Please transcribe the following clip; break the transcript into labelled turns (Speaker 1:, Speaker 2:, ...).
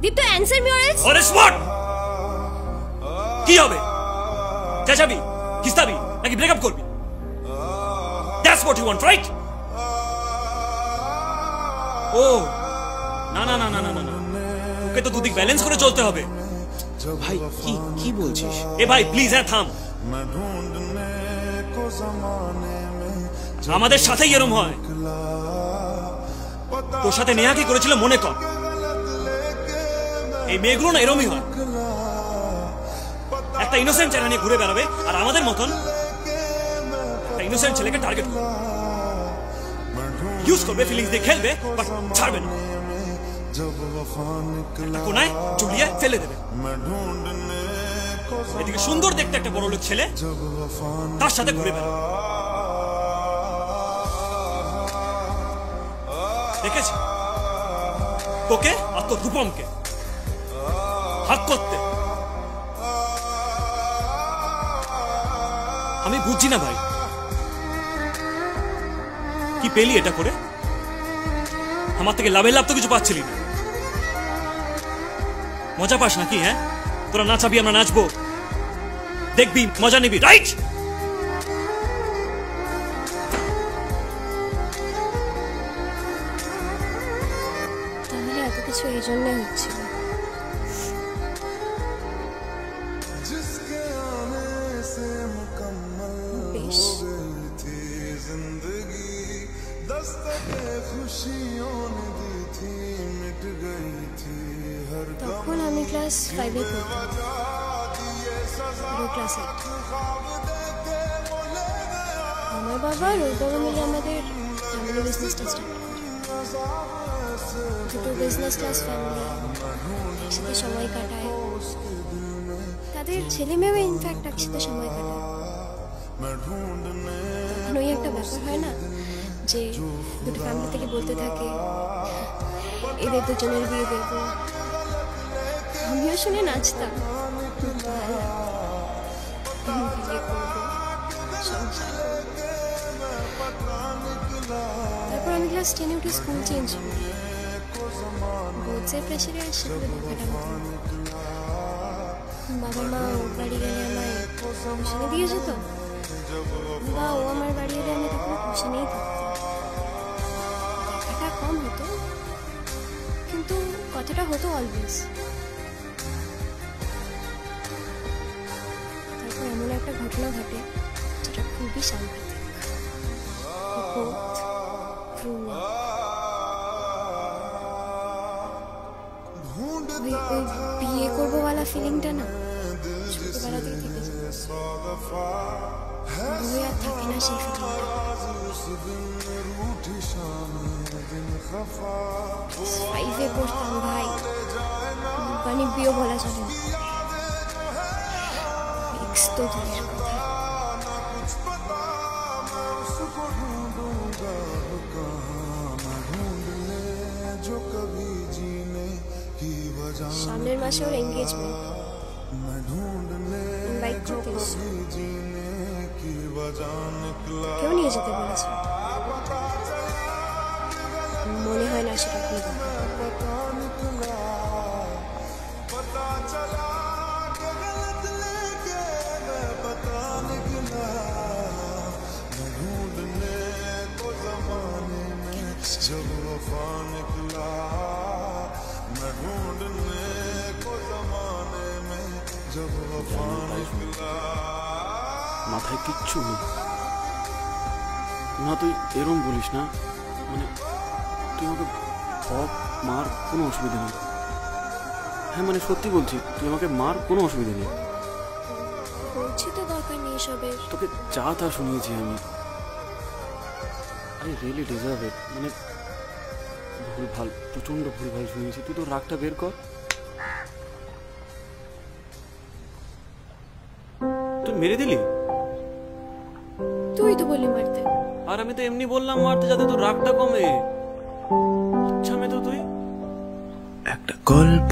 Speaker 1: Deepto answer me or else.
Speaker 2: On spot কি হবে? চেঁচাবি, কিস্তাবি নাকি ব্রেকআপ করবি? That's what you want, right? ও না না না না না না, ওকে তো দুদিক ব্যালেন্স করে চলতে হবে।
Speaker 3: ভাই কি কি বলছিস?
Speaker 2: এ ভাই প্লিজ, হ্যাঁ থাম। আমাদের সাথেই এরম হয়। তোর সাথে নেহা কি করেছিল মনে কর। এই মেয়েগুলো না এরমই হয়, একটা ইনোসেন্ট চেহারা নিয়ে ঘুরে বেড়াবে আর আমাদের মতন একটা ইনোসেন্ট ছেলেকে টার্গেট করবে, ইউজ করবে, ফিলিংস দিয়ে খেলবে, বাট ছাড়বে না। একটা কোনায় ঝুলিয়ে ফেলে দেবে। এদিকে সুন্দর দেখতে একটা বড় লোক ছেলে তার সাথে ঘুরে বেড়াবে। দেখেছি তোকে আর তোর রূপমকে হাত করতে। আমি বুঝছি না ভাই, কি পেলি এটা করে? আমার থেকে লাভের লাভ তো কিছু পাচ্ছিলি না। মজা পাস নাকি? হ্যাঁ, তোরা নাচাবি, আমরা নাচবো, দেখবি, মজা নিবি, রাইট?
Speaker 1: তাহলে এত কিছু এই জন্য হচ্ছিল। বেশ, তখন আমি ক্লাস 5 এ পড়তাম, ক্লাস 8। আমার বাবা আর ওর বাবা মিলে আমাদের ফ্যামিলি বিজনেসটা স্টার্ট করে। দুটো বিজনেস ক্লাস ফ্যামিলি একসাথে সময় কাটায়, তাদের ছেলে মেয়েও ইনফ্যাক্ট একসাথে সময় কাটায়। তখন ওই একটা ব্যাপার হয় না যে দুটো ফ্যামিলি থেকে বলতে থাকে এদের দুজনের বিয়ে দেবো। আমিও শুনে নাচতাম, বিয়ে করবো, সংসার করবো। তারপর আমি ক্লাস 10 উঠে স্কুল চেঞ্জ করি। বোর্ডসের প্রেশারে আর সেগুলো দেখাটা হতো না। বাবা মা ওর বাড়ি গেলে আমায় টিউশনে দিয়ে যেত, বা ও আমার বাড়ি এলে আমি তখন টিউশনেই থাকতাম। দেখাটা কম হতো কিন্তু কথাটা হতো অলওয়েজ। তারপর এমন একটা ঘটনা ঘটে যেটা খুবই সাংঘাতিক। বিয়ে করবো वाला ফিলিংটা না ছোটবেলাতেই থেকে যায়, বয়ে আর থাকে না সেই ফিলিংটা। 5 এ পড়তাম ভাই, মানে বিয়ে বলা চলে না, এক্স তো দূরের কথা। সামনের মাসে ওর এঙ্গেজমেন্ট, ইনভাইট করতে এসেছে, কেউ নিয়ে যেতে বলেছে। মনে হয় না সেটা খুব
Speaker 3: মাথায় কিচ্ছু নেই না, তুই এরম বলিস না। মানে তুই আমাকে বক, মার, কোনো অসুবিধা নেই। হ্যাঁ মানে সত্যি বলছি, তুই আমাকে মার, কোনো অসুবিধা নেই।
Speaker 1: বলছি তো দরকার নেই সবের।
Speaker 3: তোকে যা তা শুনিয়েছি আমি। আরে রিয়েলি ডিজার্ভ ইট। মানে ভুলভাল, প্রচন্ড ভুলভাল শুনিয়েছি। তুই তো রাগটা বের কর। তুই মেরে দিলি?
Speaker 1: তুই তো বললি মারতে।
Speaker 3: আর আমি তো এমনি বললাম মারতে, যাতে তোর রাগটা কমে। আচ্ছা মে তো তুই
Speaker 4: একটা গল্প